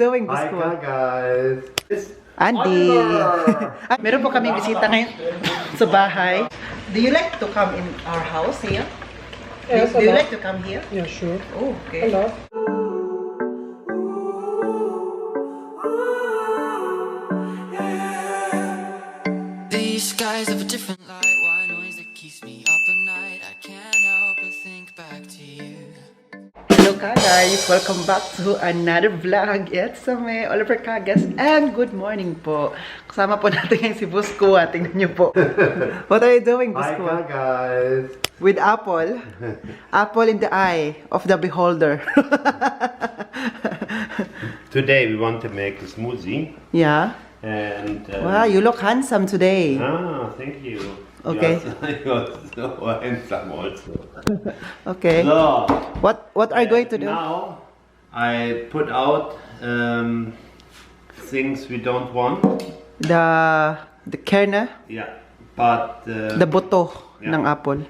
doing, Hi Busco? guys. It's Andy. Oliver. Meron po kaming bisita ngayon sa bahay. Do you like to come in our house here? Yes, Do you hello. like to come here? Yeah, sure. Oh, okay. Hello. These skies have a different light. Why noise that keeps me up at night? I can't help but think back to you. Hello guys! Welcome back to another vlog. It's me, Oliver Cagas, and good morning po. Kasama po natin yung si Busco. Tingnan niyo po. What are you doing, Hi Busco? guys. With apple. Apple in the eye of the beholder. Today we want to make a smoothie Yeah. and Wow, you look handsome today. thank you. Okay. You're so handsome also. Okay. So, What are you going to do? Now I put out things we don't want. The kernel, Yeah, but the buto Yeah. ng apple.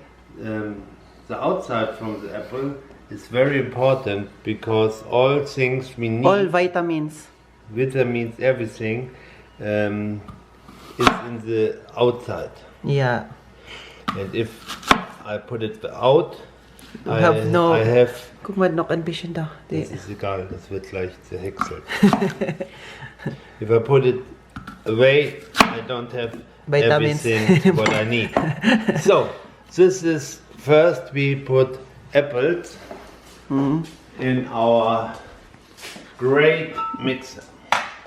the outside from the apple is very important because all things we need, All vitamins. vitamins, everything, is in the outside. Yeah. And if I put it out, You have no- I have. Guck mal, noch ein bisschen da. Das ist egal, das wird gleich zerhäckselt. If I put it away, I don't have Vitamins. everything what I need. So, this is first we put apples in our great mixer.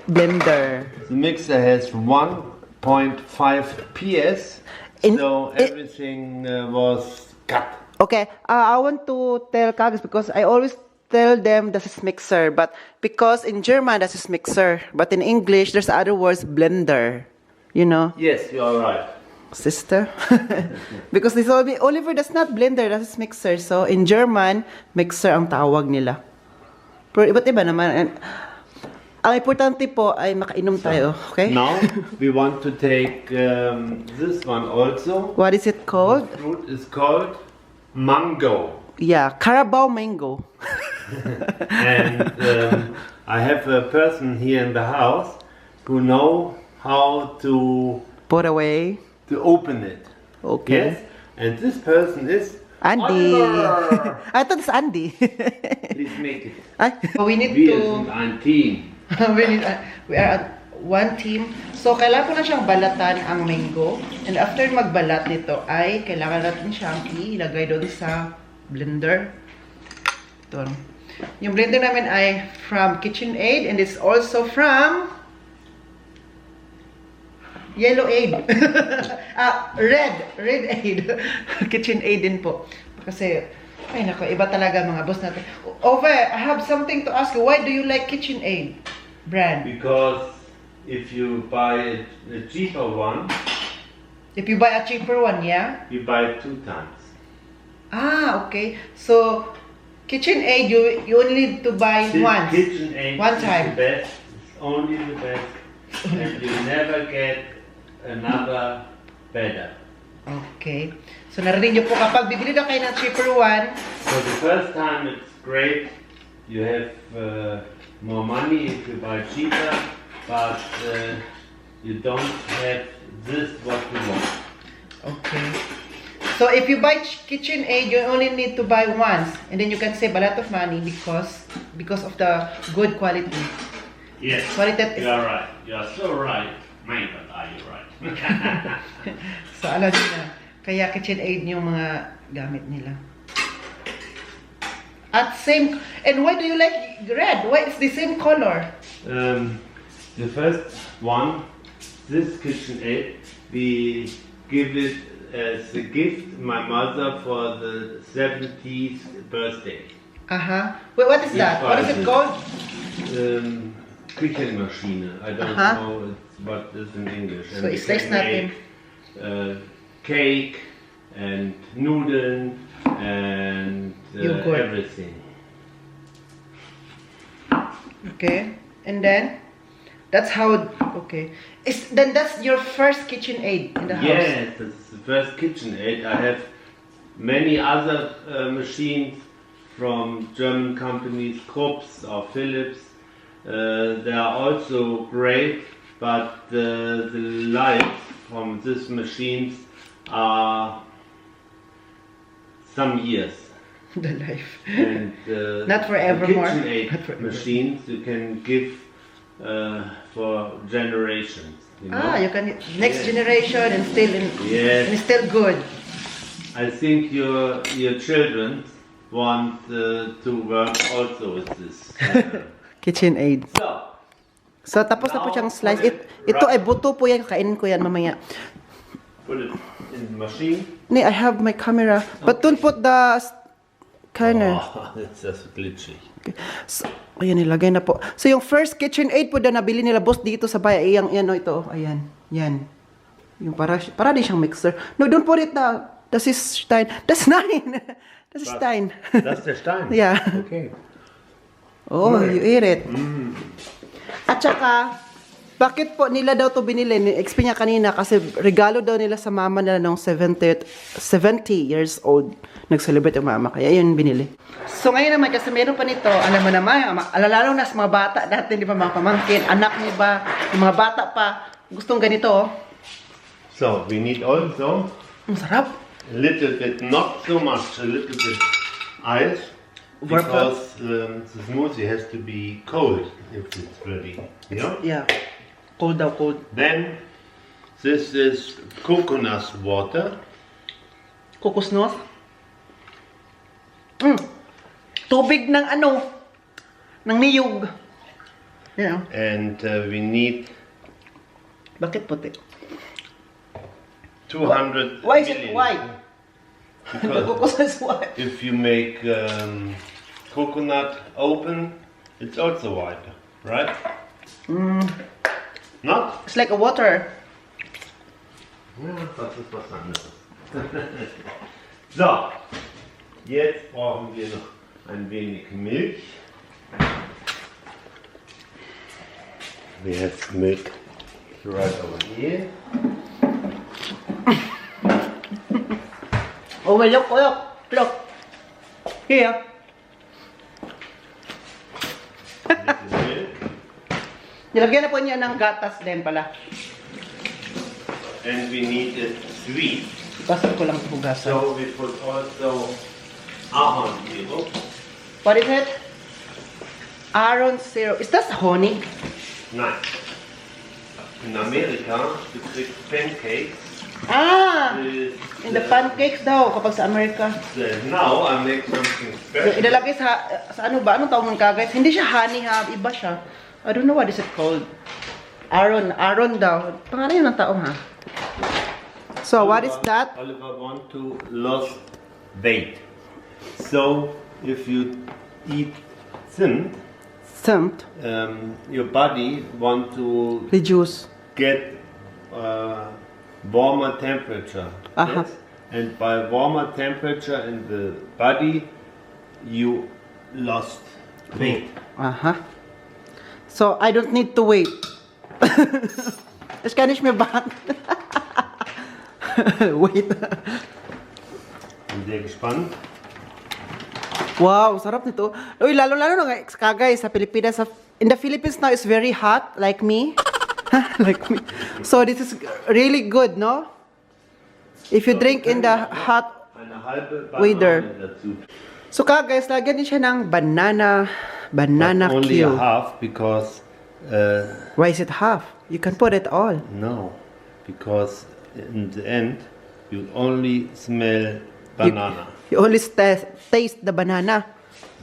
Blender. The mixer has 1.5 PS, In- so it- everything was cut. Okay, I want to tell Kagas because I always tell them this is mixer, but because in German this is mixer, but in English there's other words blender. You know, Yes, you are right. sister. Because they told me, Oliver, that's not blender, that's mixer. So in German, mixer ang tawag nila. Pero iba't iba naman. And, ang importante po ay makainom tayo, okay? Now we want to take this one also. What is it called? Fruit is called mango, Yeah, Carabao mango. and I have a person here in the house who know how to Put away. open it. Okay. Yes, and this person is Andy. Oliver. I thought it's Andy. Please make it. We need Wir sind ein Team. we are one team. So, kailangan ko na siyang balatan ang mango. And after magbalat nito, ay kailangan natin siyang ilagay doon sa blender. Ito. Yung blender namin ay from KitchenAid and it's also from Yellow Aid. Red Aid. KitchenAid din po. Kasi, ay nako, iba talaga mga boss natin. Ove, I have something to ask you. Why do you like KitchenAid brand? Because if you buy a cheaper one, If you buy a cheaper one, yeah? you buy it 2 times. Ah, okay. So, KitchenAid, you only need to buy once. KitchenAid One is time. the best. It's only the best, and you never get another better. Okay. So, narinig niyo po, kapag bibili na kayo ng cheaper one, So the first time it's great. You have more money if you buy cheaper, but you don't have this what you want. okay. So, if you buy KitchenAid, you only need to buy once. And then you can save a lot of money because of the good quality. Yes, Quality is- you are right. You are so right. My God, are you right? So, alam niyo na. Kaya KitchenAid yung mga gamit nila. At same, and why do you like red? Why it's the same color? The first one, this KitchenAid, we give it as a gift my mother for the 70th birthday. Wait, what is that? What is it called? Küchenmaschine. I don't Aha. know what is in English. So we it's like can nothing. make, cake and Nudeln and Yogurt. everything. Okay, and then that's how. Okay, then that's your first KitchenAid in the house. Yes, that's the first KitchenAid. I have many other machines from German companies, Krups or Philips, They are also great, but the lights from these machines are some years. The life. And Not forevermore. The KitchenAid Not forever. machines you can give for generations. You know? You can next Yes. generation and still Yes. and still good. I think your children want to work also with this. KitchenAid. So, So tapos na po siyang slice. Ito ay buto po yan. Kainin ko yan mamaya. put it in the machine. Nee, I have my camera. But don't put the kind of... Oh, it's just glitchy. So, ayan, nilagay na po. So, yung first KitchenAid po na nabili nila, boss, dito sa bahay. Ayan, yan, oh, ito. Ayan, yan. Yung para din siyang mixer. No, don't put it na. Das ist Stein. Das nein. Das ist Stein. That's the Stein. Yeah. Okay. Oh, you eat it. At saka, bakit po nila daw to binili? Explain niya kanina kasi regalo daw nila sa mama nila nung 70 years old. Nag-celebrate yung mama, kaya yun binili. So ngayon naman, kasi meron pa nito, alam mo naman, lalo na sa mga bata dati, di ba, mga pamangkin, anak niyo ba, yung mga bata pa, gustong ganito, oh. So, we need also Ang sarap. a little bit, not so much, a little bit ice. Because the smoothie has to be cold if it's ready. Yeah? Yeah. Cold daw, cold. Then, this is coconut water. Kokosnos. Tubig ng ano, ng niyog. You know. And we need Bakit puti? 200 Why is it milliliters. white? Because Kokosnos white. if you make coconut open, it's also white, right? Not? It's like a water. Ja, das ist was anderes. So, jetzt brauchen wir noch ein wenig Milch. We have milk right over here. Oh, well, look. Here. Little milk. Nilagyan na po niya ng gatas din pala. And we need it sweet. Basta ko lang hugasan. So we put also almond syrup. What is it? Aron syrup. Is that honey? Nein. In Amerika, you krieg pancakes. In the pancakes daw kapag sa Amerika. Now I make something Yung special. ilalagay sa ano ba? Anong tawag ng guys? Hindi siya honey ha. Iba siya. I don't know what is it called. Aron daw. Pangalan yun ng taong ha. So, what is that? Oliver want to lose weight. So, if you eat thin, Thumped. your body want to Reduce. get warmer temperature. Aha. Yes? And by warmer temperature in the body, you lost weight. Aha. So, I don't need to wait. Es kann nicht mehr warten. Wait. Bin sehr gespannt. Wow, sarap nito. Uy, lalo-lalo na kagay sa Pilipinas. In the Philippines now, it's very hot, like me. Like me. So, this is really good, no? If you drink in the hot... Eine halbe Weather. Banane dazu. So, kagay, lagyan din siya ng banana But only a cube. half because Why is it half? You can put it all. no, because in the end you only smell banana. You only taste the banana.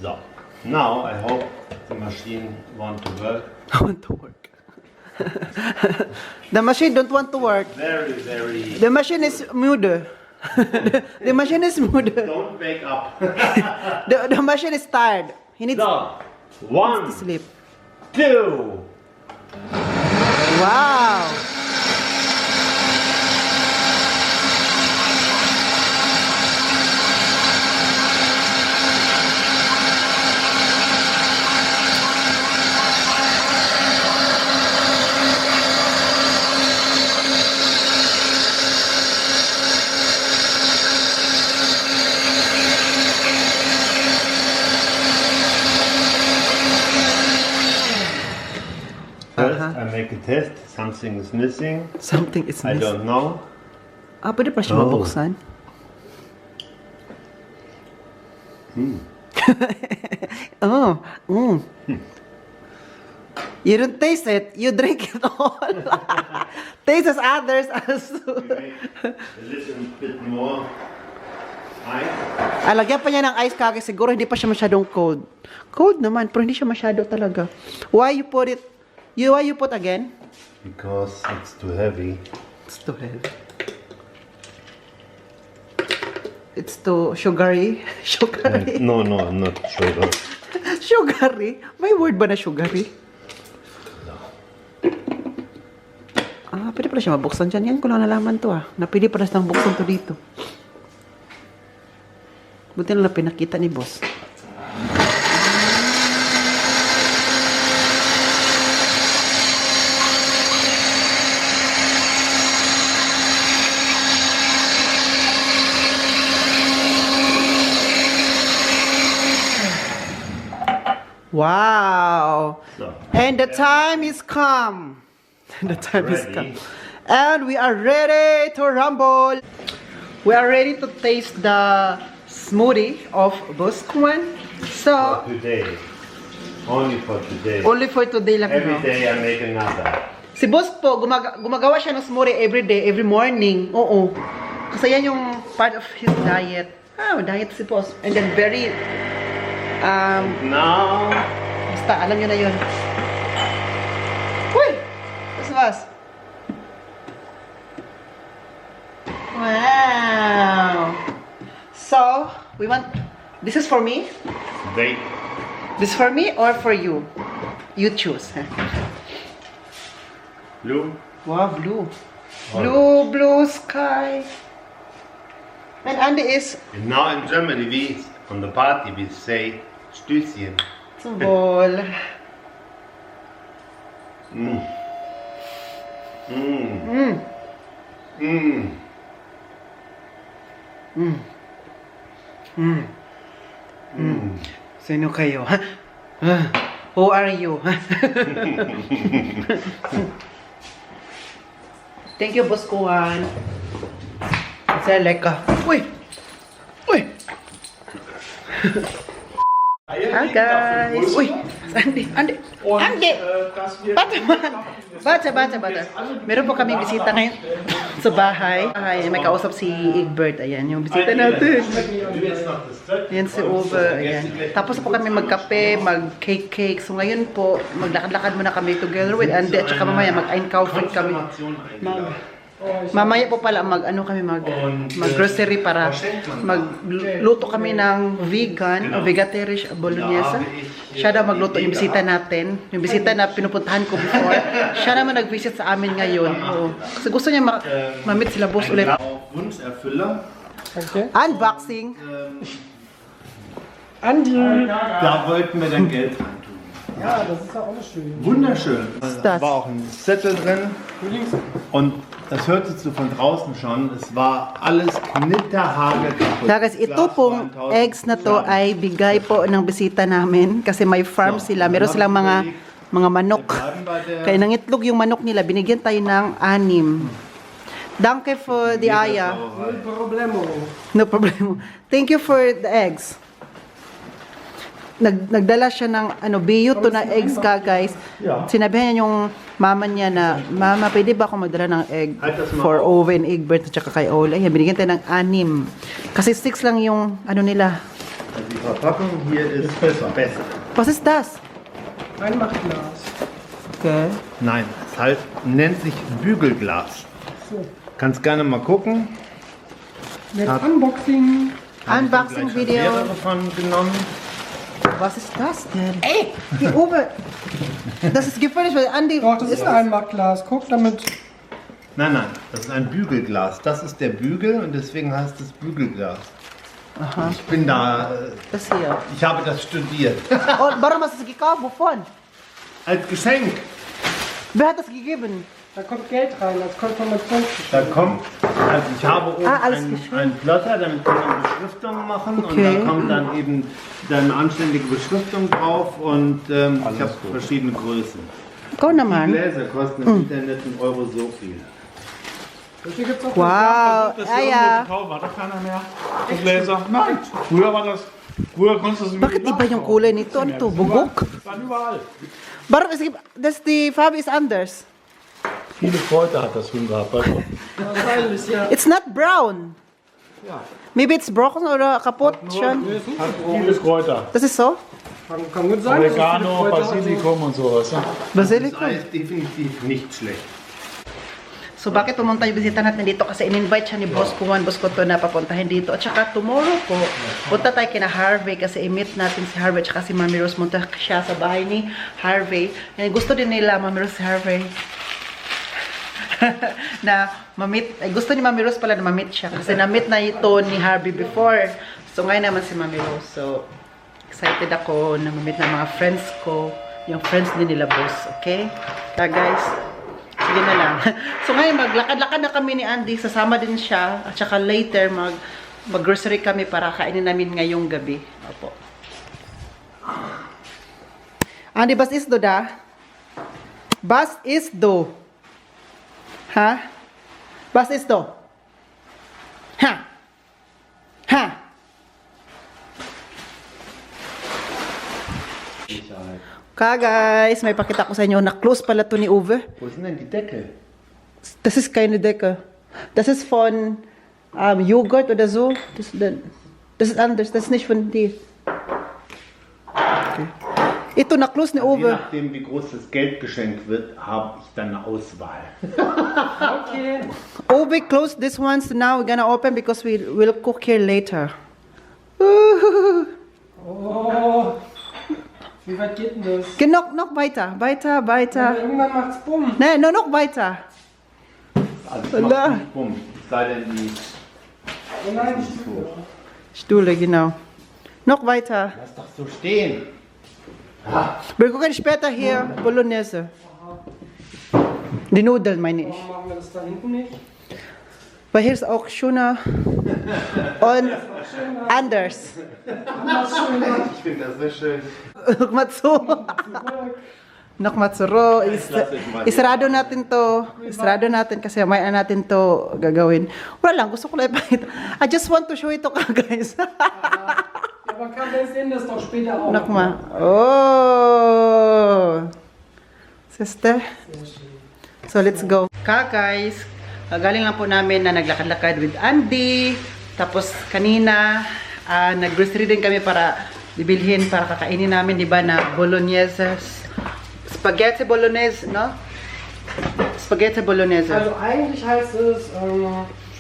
So now I hope the machine want to work. I want to work. The machine don't want to work. Very, very. The machine is mood. The machine is mood. Don't wake up. The machine is tired. He needs So to 1, sleep. 2. Wow! First, Aha. I make a test. Something is missing. Something is I missing. don't know. Ah, pwede pa siya Oh. mabuksan? Oh. You don't taste it, you drink it all. Taste as others as A little bit more ice. Lagyan pa niya ng ice kage, siguro hindi pa siya masyadong cold. Cold naman, pero hindi siya masyado talaga. Why you put it? Why you put again? Because it's too heavy. It's too heavy. It's too sugary. Sugary. No, not sugar. Sugary? May word ba na sugary? Ah, pwede pala siya mabuksan dyan. Yan ko lang nalaman to Napili pala silang buksan to dito. Buti na lang pinakita ni boss. Wow! So, And the time is come. The time is Ready. come. And we are ready to rumble. We are ready to taste the smoothie of Buskuan. So, for today. Only for today. only for today lang Every ito. day I make another. Si Boss po, gumagawa siya ng smoothie every day, every morning. Oo. Kasi yan yung part of his diet. Diet si Boss. And then very, Now, basta, alam nyo na yun. Uy! Boss. Wow! So, we want, this is for me? wait. This is for me or for you? You choose. Blue. Wow, blue. Blue sky. And Andy is And now in Germany, on the party, we say Stößchen. ball. Mm. Mm. Mm. Sino kayo? Who are you? Thank you, Boss Kuan. Sehr lecker. Uy! Uy! Hi guys! Uy! Andy! Andy! Andy! Bata! Meron po kaming bisita ngayon sa bahay. May kausap si Egbert. Ayan, yung bisita natin. Ayan si Uwe. Ayan. Tapos po kami magkape, mag-cake. So ngayon po, maglakad-lakad muna kami together with Andy. At saka mamaya mag-coffee kami. Mamaya po pala mag-grocery para magluto kami ng vegan o vegetarian bolognese. Siya daw magluto yung bisita natin. Yung bisita na pinupuntahan ko before. Siya naman nag-visit sa amin ngayon. Oo. Kasi gusto niya ma-meet sila boss ulit. Wunscherfüller. Okay. Unboxing. Andi! Da wollten wir dann Geld rein tun. Ja, das ist ja auch schön. Wunderschön. das? Da war auch ein Zettel drin. Und das hörtest du von draußen schon. Es war alles knitterhagel kaputt. Guys, ito pong eggs na to ay bigay po ng bisita namin kasi may farm sila. Meron silang mga manok. Kaya nangitlog yung manok nila, binigyan tayo ng 6. Danke for the aya. No problemo. Thank you for the eggs. Nagdala siya ng biyo to na eggs guys. Sinabihan niya yung mama niya na, Mama, pwede ba ako magdala ng egg for Owen, Egbert, at saka kay Ola? Ayan, binigyan tayo ng 6. Kasi 6 lang yung Die Verpackung hier ist besser. Was ist das? Einmachglas. Okay. Nein, es nennt sich Bügelglas. Kannst gerne mal gucken. Mit Unboxing. Unboxing Video. Mehrere davon genommen. Was ist das denn? Ey, die Uwe. Das ist gefährlich, weil Andi... Doch, das ist ein Einmachglas. Guck damit. Nein, das ist ein Bügelglas. Das ist der Bügel und deswegen heißt es Bügelglas. Aha. Ich bin da, Das hier. ich habe das studiert. Oh, warum hast du es gekauft? Wovon? Als Geschenk. Wer hat das gegeben? Da kommt Geld rein als Konfirmationsgeschenk. Da kommt, also ich habe oben alles einen geschrieben. Plotter, damit kann man Beschriftungen machen Okay. und da kommt dann eben eine anständige Beschriftung drauf und ich habe verschiedene Größen. Ikaw Die naman. Gläser kosten im Internet einen Euro so viel. Welche gibt's auch? Wow. Das Ah, irgendwo ja. zu kaufen. Hat doch keiner mehr. So Gläser. Nein. Früher war das. Früher konntest du es im Bakit iba yung kulay nito? Ano to? Bugok? Das war überall. Warum es gibt, die Farbe ist anders. Viele Kräuter hat das früher gehabt. Weißt du? Wahrscheinlich, ja. It's not brown. Ja. Maybe it's broken oder kaputt schon. Hat viele Kräuter. Das ist so? Kann gut sein. dass es viele Oregano, Kräuter hat. Basilikum und sowas. Ne? Das Basilikum. Ei ist definitiv nicht schlecht. So bakit pumunta yung bisita natin dito? Kasi in-invite siya ni Boss Kuwan, Boss ko to na papuntahin dito. At saka tomorrow po, punta tayo kina Harvey kasi i-meet natin si Harvey at saka si Mami Rose. Munta siya sa bahay ni Harvey. And gusto din nila, Mami Rose, si Harvey. Na ma-meet, ay gusto ni Mami Rose pala na ma-meet siya. Kasi na-meet na ito ni Harvey before. So ngayon naman si Mami Rose. So excited ako na ma-meet ng mga friends ko. Yung friends din nila Boss. Okay? Kaya guys, sige na lang. So ngayon, maglakad-lakad na kami ni Andy. Sasama din siya. At saka later, mag-grocery kami para kainin namin ngayong gabi. Opo. Andy, was ist du da? Was ist du? Ha? Was ist du? Ha? Ha? Ka guys, may pakita ko sa inyo. Na-close pala to ni Uwe. Wo ist denn die Decke? Das ist keine Decke. Das ist von Joghurt oder so. Das ist anders. Das ist nicht von dir. Okay. Ito, na-close ni Je Uwe. nachdem, wie groß das Geld geschenkt wird, habe ich dann eine Auswahl. Okay. Uwe closed this one, so now we're gonna open because we will cook here later. Oh. Wie weit geht denn das? Genug, noch weiter. Weiter, Ja, weiter. irgendwann macht's bumm. Nein, nur noch weiter. Also es Allah. macht nicht bumm. Es sei denn, die Oh nein, die Stufe. Stuhle, genau. Noch weiter. lass doch so stehen. Wir gucken später hier Bolognese. Die Nudeln meine ich. Warum machen wir das da hinten nicht? Weil hier ist auch schöner und anders. Ich finde das sehr schön. Nochmal zu. Nochmal zurück. Isarado natin to. Isarado natin kasi may natin to gagawin. Wala lang, gusto ko lang ipakita. I just want to show it to ka guys. Ja, man kann das sehen, das doch später auch. Nochmal. Oh. Sister. So let's go. Ka guys. Galing lang po namin na naglakad-lakad with Andy. Tapos kanina, nag-grocery din kami para bibilhin, para kakainin namin, di ba, na bolognese. Spaghetti bolognese, no? Spaghetti bolognese. Also eigentlich heißt es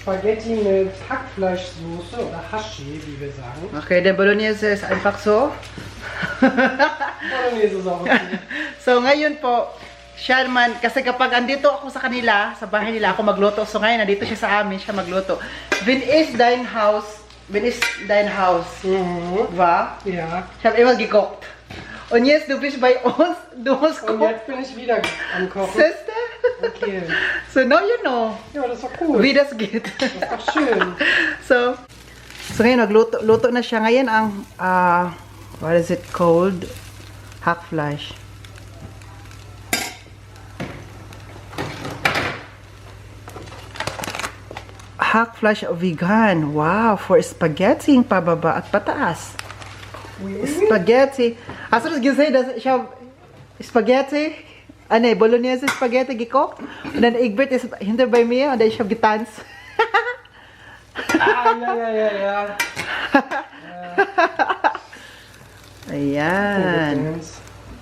Spaghetti mit Hackfleischsoße oder Hashi, wie wir sagen. Okay, der bolognese ist einfach so. Bolognese ist auch okay. So ngayon po, siya naman, kasi kapag andito ako sa kanila, sa bahay nila, ako magluto. So ngayon, nandito siya sa amin, siya magluto. Wenn ist dein Haus? Wa? Ja. Ich habe immer gekocht. Und jetzt, du bist bei uns, du musst Und kochen. jetzt bin ich wieder am Kochen. Sister? Okay. So now you know, Ja, das ist doch cool. wie das geht. Das ist doch schön. So ngayon, luto na siya. Ngayon ang, what is it called? Hackfleisch. Hackfleisch vegan. Wow, for spaghetti pababa at pataas. Spaghetti. Hast du das gesehen, dass ich habe Spaghetti, nee, Bolognese Spaghetti gekocht und dann Egbert ist hinter bei mir und ich habe getanzt. Ah, ja. Ayan.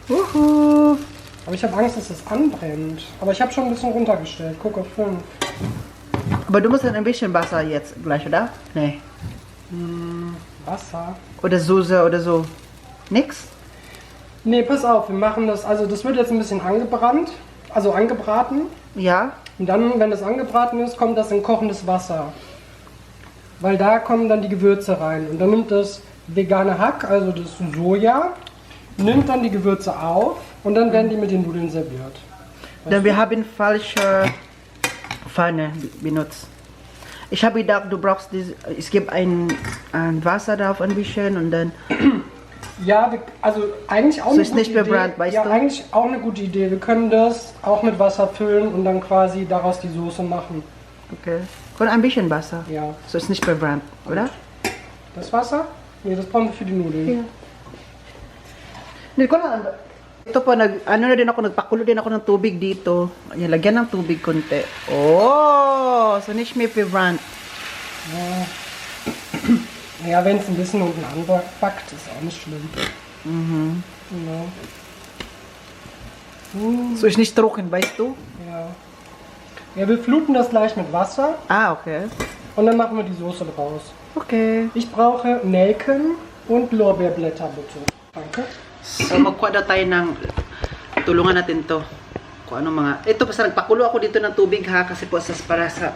Wuhu. Aber ich habe Angst, dass es anbrennt. Aber ich habe schon ein bisschen runtergestellt. Guck auf 5. Aber du musst dann ein bisschen Wasser jetzt gleich, oder? Nee. Wasser. Oder Soße oder so. Nix? Nee, pass auf, wir machen das. Also, das wird jetzt ein bisschen angebrannt. Also angebraten. Ja. Und dann, wenn das angebraten ist, kommt das in kochendes Wasser. Weil da kommen dann die Gewürze rein. Und dann nimmt das vegane Hack, also das Soja, nimmt dann die Gewürze auf und dann werden die mit den Nudeln serviert. Dann wir haben falsche Pfanne benutzt. Ich habe gedacht, du brauchst diese, es gibt ein Wasser drauf ein bisschen und dann Ja, also eigentlich auch So eine ist gute nicht verbrannt, Idee. weißt Ja, du? eigentlich auch eine gute Idee. Wir können das auch mit Wasser füllen und dann quasi daraus die Soße machen. Okay. Con ein bisschen Wasser. Ja. So ist nicht verbrannt, oder? Das Wasser? Nee, das brauchen wir für die Nudeln. Ja. Hindi ko lang. Ito po, nagpakulo din ako ng tubig dito. Ayan, lagyan ng tubig konti. Oh, so nicht mehr verbrannt. Ja, wenn es ein bisschen unten anbackt, ist auch nicht schlimm. Genau. So ist nicht trocken, weißt du? Ja. Ja, wir fluten das gleich mit Wasser Ah, okay. und dann machen wir die Soße draus. Okay. Ich brauche Nelken und Lorbeerblätter, bitte. Danke. So, magkuha daw tayo ng, tulungan natin to. Kung ano mga, ito basta nagpakulo ako dito ng tubig ha, kasi po para sa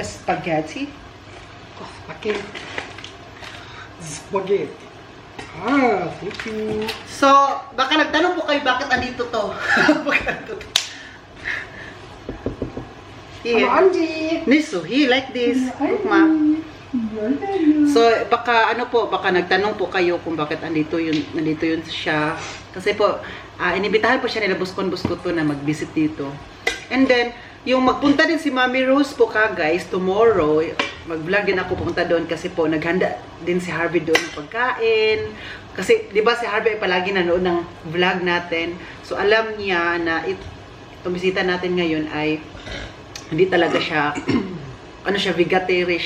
spaghetti. Spaghetti. Spaghetti. Ah, thank you. So, baka nagtanong po kayo bakit andito to. Bakit andito to? Here. Hallo Andi. Niso, he like this. Look, ma. So, baka nagtanong po kayo kung bakit nandito yun siya. Kasi po, inibitahan po siya nila Buskon-Buskot na mag-visit dito. And then, yung magpunta din si Mami Rose po guys, tomorrow, mag-vlog din ako pupunta doon kasi po, naghanda din si Harvey doon ng pagkain. Kasi, di ba si Harvey ay palagi nanood ng vlog natin. So, alam niya na itong bisita natin ngayon ay hindi talaga siya, vegetarian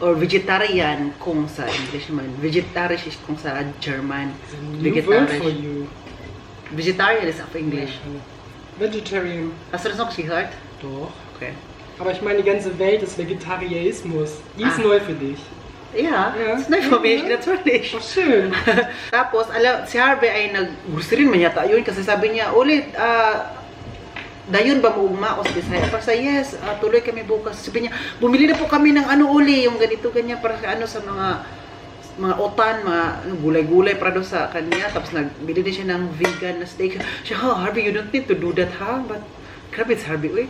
or vegetarian kung sa English naman. Vegetarian is kung sa German. New word for Vegetarian. you. Vegetarian ist auf English. Vegetarian. Hast du das noch gehört? Doch. Okay. Aber ich meine, die ganze Welt ist Vegetarismus. Die ist neu für dich. Ja, Ja. it's nice for me, natürlich. Oh, schön. Tapos, si Harvey ay gusto rin man yata yun kasi sabi niya, ulit, dayon ba mo umaos Bisaya? Para sa yes, tuloy kami bukas. Sabi niya, bumili na po kami ng uli, yung ganito ganyan para sa mga otan, mga gulay-gulay para doon sa kanya. Tapos nagbili din siya ng vegan na steak. Siya, Harvey, you don't need to do that, ha? But, grabe, it's Harvey, uy.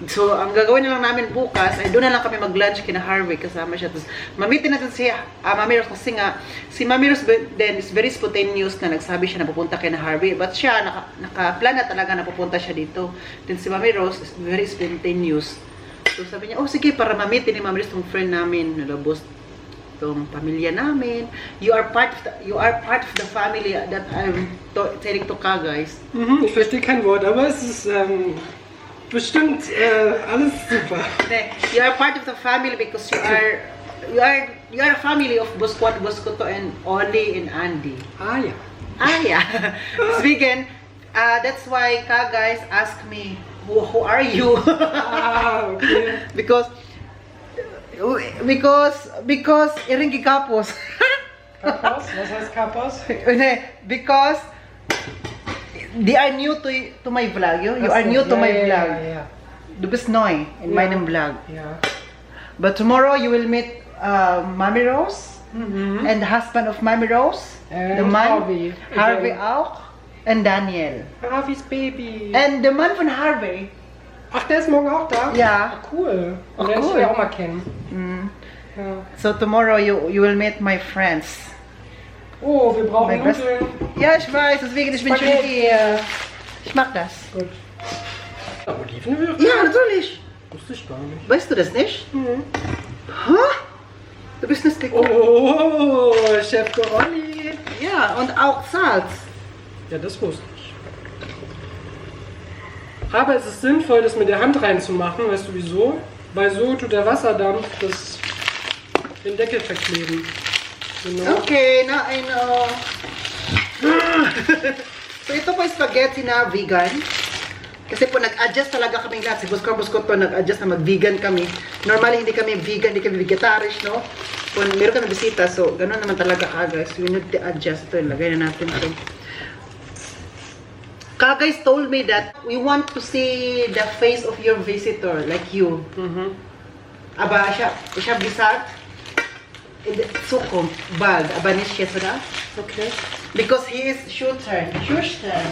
So, ang gagawin na lang namin bukas, ay doon na lang kami mag-lunch kina Harvey, kasama siya. Tapos, mamitin natin si Mami Rose kasi nga, si Mami Rose then is very spontaneous na nagsabi siya na pupunta kina Harvey. But siya, naka-plan na talaga na pupunta siya dito. Then si Mami Rose is very spontaneous. So, sabi niya, oh sige, para mamitin ni Mami Rose tong friend namin, nalabos tong pamilya namin. You are part of the family that I'm telling to ka, guys. Ich verstehe kein Wort, aber es ist bestimmt alles super. You are part of the family because you are a family of Buskoto and Oli and Andy. Ah ja. Ah yeah. Speaking, that's why ka guys ask me who are you? Ah, okay. because iringi kapos. Kapos? Was heißt Kapos? Because they are new to my vlog. You are new to my vlog. Yeah. Du bist neu in meinem Vlog. Yeah. But tomorrow you will meet Mami Rose and the husband of Mami Rose. And the man, Harvey. Harvey Again. auch. And Daniel. Harveys Baby. And the man von Harvey. Ach, der ist morgen auch da? Ja. Ah, cool. Ach, Den cool. ich auch mal kennen. Ja. So tomorrow you will meet my friends. Oh, wir brauchen My best- Nudeln. Ja, ich weiß, deswegen ich bin schon Spaghetti. hier. Ich mag das. Gut. Olivenöl? Ja, natürlich. Wusste ich gar nicht. Weißt du das nicht? Hä? Du bist eine Stick. Oh, Chef Corolli. Ja, und auch Salz. Ja, das wusste ich. Aber es ist sinnvoll, das mit der Hand reinzumachen. Weißt du wieso? Weil so tut der Wasserdampf den Deckel verkleben. Genau. Okay, now I know. So ito po spaghetti na vegan. Kasi po nag-adjust talaga kami lahat. Si Buskon po nag-adjust na mag-vegan kami. Normally hindi kami vegan, hindi kami vegetarian, no? Kung meron kami bisita, so gano'n naman talaga guys. We need to adjust ito. Lagay na natin ito. Guys told me that we want to see the face of your visitor, like you. Aber ich habe gesagt, in der Zukunft, bald, aber nicht jetzt, oder? Okay. Because he is schüchtern. Schüchtern.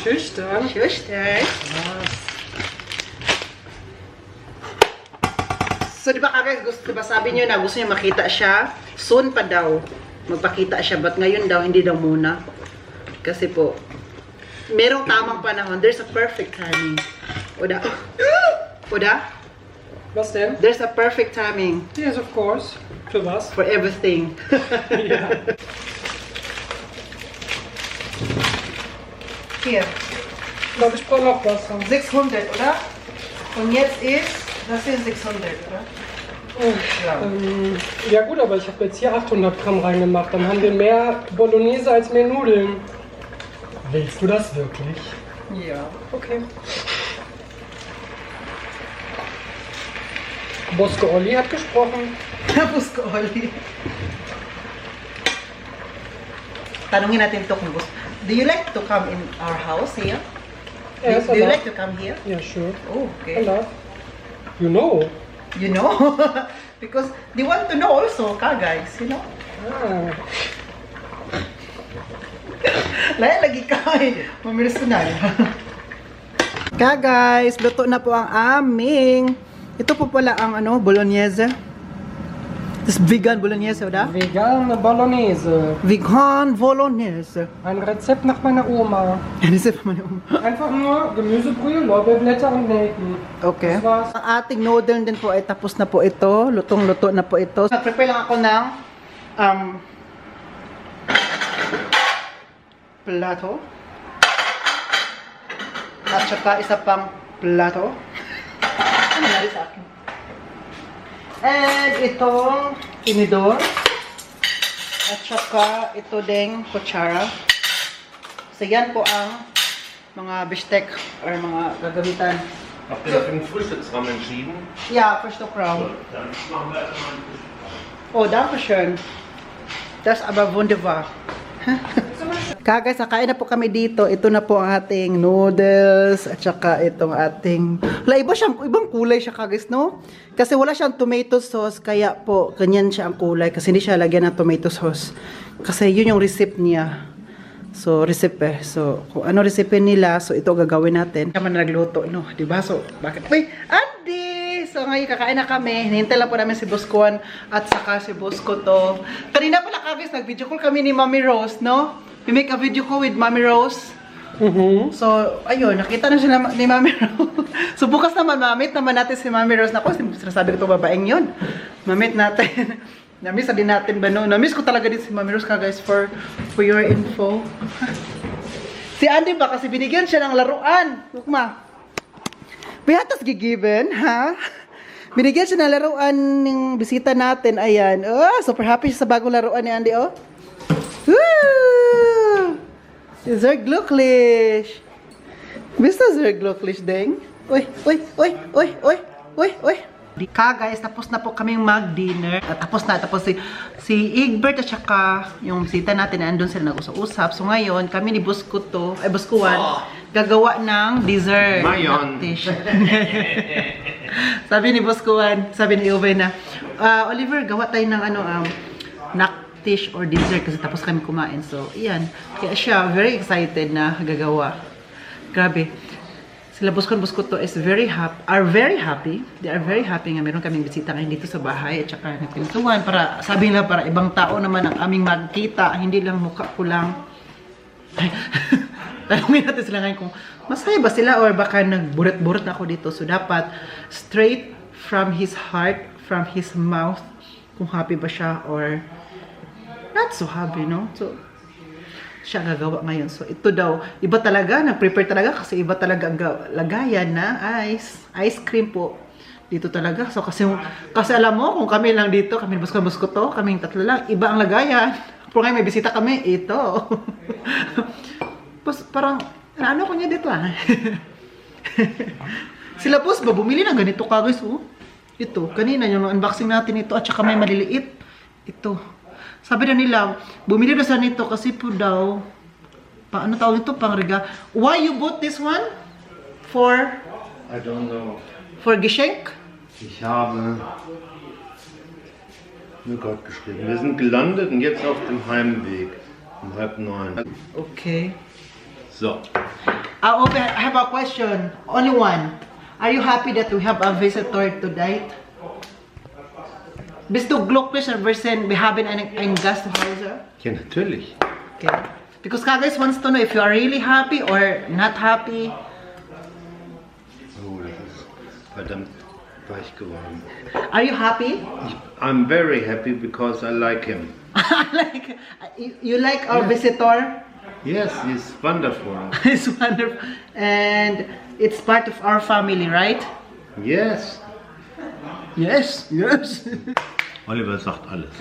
Schüchtern. So, di ba guys, diba sabi niyo na gusto niyo makita siya, soon pa daw. magpakita siya. But ngayon daw, hindi daw muna. Kasi po, merong tamang panahon. There's a perfect timing. Oda? Oda? Was denn? There's a perfect timing Yes, of course. Für was? for everything. Ja. Hier, Ich glaube, ich brauche noch Wasser. 600, oder? Und jetzt ist, das sind 600, oder? Ja. Ja gut, aber ich habe jetzt hier 800 Gramm reingemacht. Dann haben wir mehr Bolognese als mehr Nudeln. Willst du das wirklich? Ja. Okay. Bosko Olli hat gesprochen. Tapos ko, Oli. Tanungin natin to kung gusto. Do you like to come in our house here? Yes, Do you I like love. to come here? Yeah, sure. Oh, I okay. love. You know. You know? Because they want to know also, ka guys, you know? Ah. Laya lagi ka eh. Mamirisonal. Ka guys, luto na po ang aming. Ito po pala ang ano, bolognese. Das vegan bolognese, oder? Vegane Bolognese. Vegan bolognese. Ein Rezept nach meiner Oma. Yan isa pa man yung... Einfach nur Gemüsebrühe, Lorbeerblätter und Nelken. Okay. Das war's. Ang ating noodle din po ay tapos na po ito. Lutong-luto na po ito. Nag-prepare lang ako ng plato. At saka isa pang plato. Ano nangyari sa akin? And itong tinidor. At saka ito ding kutsara. So yan po ang mga bistec or mga gagamitan. Habt ihr für den Frühstücksraum entschieden? Ja, Frühstück Raum. Dann machen wir erstmal ein Frühstück. Oh, danke schön. Das ist aber wunderbar. Kagay, sakain na po kami dito. Ito na po ang ating noodles at saka itong ating... Wala, ibang kulay siya kagis, no? Kasi wala siyang tomato sauce, kaya po ganyan siya ang kulay kasi hindi siya lagyan ng tomato sauce. Kasi yun yung recipe niya. So, recipe. So, kung ano recipe nila, so ito gagawin natin. Kaya man nagluto, no? Diba? So, bakit? Uy, Andy! So, ngayon kakain na kami. Hinihintay lang po namin si Boskuan at saka si Bosco to. Kanina pala kagis, nag-video call kami ni Mommy Rose, no? We make a video call with Mommy Rose. So, ayun, nakita na siya ni Mommy Rose. So, bukas naman, mamit naman natin si Mommy Rose. Naku, sinasabi ko ito babaeng yun. Mamit natin. Namiss din natin ba, no? Namiss ko talaga din si Mommy Rose ka, guys, for your info. Si Andy ba, kasi binigyan siya ng laruan. Look, ma. Bihatas gigiven, ha? Binigyan siya ng laruan ng bisita natin. Ayan. Oh, super happy siya sa bagong laruan ni Andy, oh. Woo! Sehr glücklich. Bist du sehr glücklich, Deng? Uy, uy, uy, uy, uy, uy, uy. Ka guys, tapos na po kaming mag-dinner. Tapos si Egbert at saka yung bisita natin na andun sila nag-usap. So ngayon, kami ni Buskuan, gagawa ng dessert. Mayon. Naktish. Sabi ni Buskuan, sabi ni Uwe na, Oliver, gawa tayo ng naktish or dessert kasi tapos kami kumain. So, iyan. Kaya siya, very excited na gagawa. Grabe. Sila Busko to is very happy. They are very happy nga meron kaming bisita ngayon dito sa bahay at saka nagpintuan para sabi nila para ibang tao naman ang aming magkita, hindi lang mukha ko lang. Tanungin natin sila ngayon kung masaya ba sila or baka nagburat-burat na ako dito. So dapat straight from his heart, from his mouth, kung happy ba siya or not so happy, no? So siya gagawa ngayon. So, ito daw, iba talaga, nag-prepare talaga kasi iba talaga ang lagayan na ice cream po. Dito talaga. So, kasi alam mo, kung kami lang dito, kami Busko to, kaming tatlo lang, iba ang lagayan. Pero ngayon may bisita kami, ito. Parang, ano ko niya dito ah. Sila boss ba, bumili ng ganito ka guys, oh. Ito, kanina yung unboxing natin ito, at saka may maliliit. Ito. Sabi na nila, bumili na sa nito kasi po daw, ano tawag nito, pang-rega. Why you bought this one? For? I don't know. For Geschenk? Ich habe nur Gott geschrieben. Wir sind gelandet und jetzt auf dem Heimweg um 8:30. Okay. So. Okay, I have a question. Only one. Are you happy that we have a visitor tonight? Bist du glücklich, wenn wir haben ein Gast zu Hause? Ja, natürlich. Okay. Because Kagis wants to know if you are really happy or not happy. Oh, das ist verdammt weich geworden. Are you happy? I'm very happy because I like him. Like, you like our visitor? Yes, he's wonderful. It's wonderful. And it's part of our family, right? Yes. Yes, yes. Oliver sagt alles.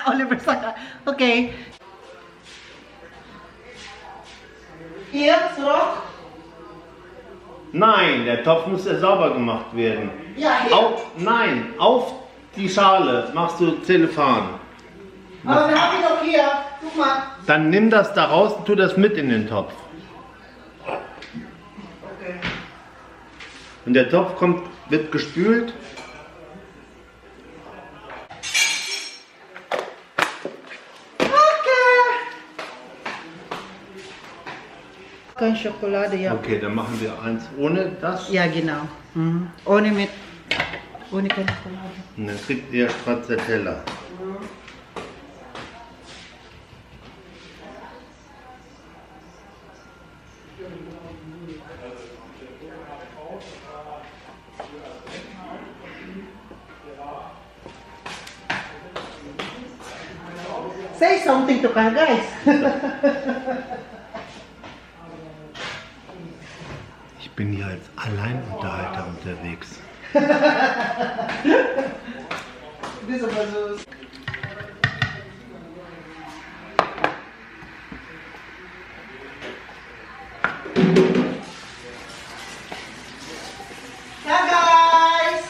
Oliver Saka. Okay. Hier, zurück. Nein, der Topf muss ja sauber gemacht werden. Ja, hier. Auf die Schale machst du Zellophan. Aber wir haben ihn noch hier. Guck mal. Dann nimm das da raus und tu das mit in den Topf. Okay. Und der Topf wird gespült. Kein Schokolade, ja. Okay, dann machen wir eins ohne das. Ja, genau. Mhm. Ohne keine Schokolade. Und dann kriegt ihr Stracciatella. Say something to ka, guys. Ich bin hier als Alleinunterhalter unterwegs. This is a Hi, guys.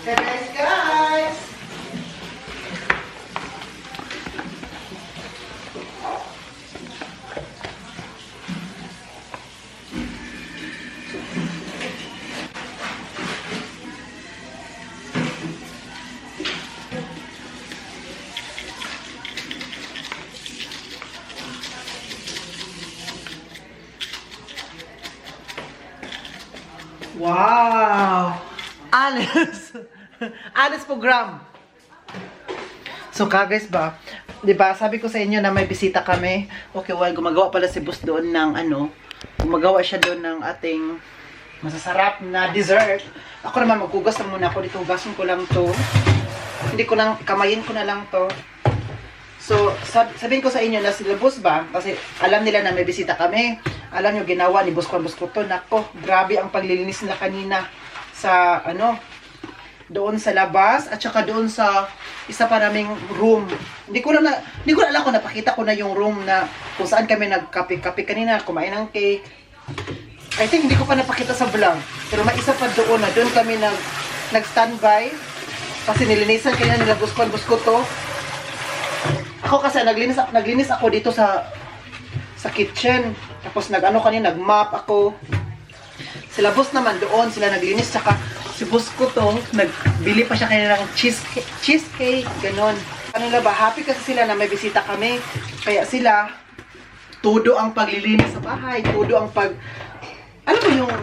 Guys. Wow! Alles! Alles program! So guys ba, di ba sabi ko sa inyo na may bisita kami. Okay, well, gumagawa pala si boss doon ng gumagawa siya doon ng ating masasarap na dessert. Ako naman maghugas na muna ako dito. Hugasin ko lang to. Hindi ko lang, kamayin ko na lang to. So, sabihin ko sa inyo na sila boss ba, kasi alam nila na may bisita kami. Alam nyo, ginawa ni boss ko to. Nako, grabe ang paglilinis nila kanina sa, doon sa labas, at saka doon sa isa pa naming room. Hindi ko alam kung napakita ko na yung room na kung saan kami nagkape-kape kanina, kumain ng cake. I think hindi ko pa napakita sa vlog. Pero may isa pa doon na doon kami nag-standby. Kasi nilinisan kanina nila boss ko to. Ako kasi naglinis ako dito sa kitchen. Tapos nag-mop ako. Sila boss naman doon, sila naglinis. Saka si boss ko to, nagbili pa siya kanina ng cheesecake, ganon. Nila ba, happy kasi sila na may bisita kami. Kaya sila, todo ang paglilinis sa bahay, todo ang alam mo yung,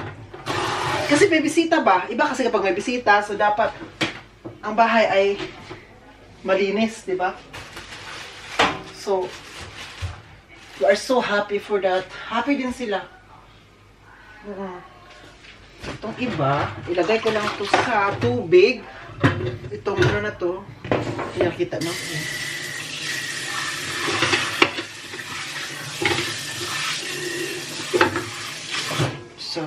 kasi may bisita ba? Iba kasi kapag may bisita, so dapat ang bahay ay malinis, di ba? So, we are so happy for that. Happy din sila. Itong iba, ilagay ko lang ito sa tubig. Itong na to. Nakita mo. So,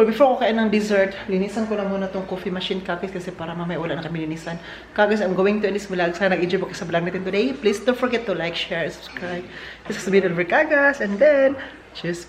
before ko kain ng dessert, linisan ko na muna tong coffee machine kakis kasi para mamaya wala na kami linisan. Kakis, I'm going to end this vlog. Sana nag-enjoy po kayo sa vlog natin today. Please don't forget to like, share, and subscribe. This is Sabihin Oliver Kagas, and then, cheers!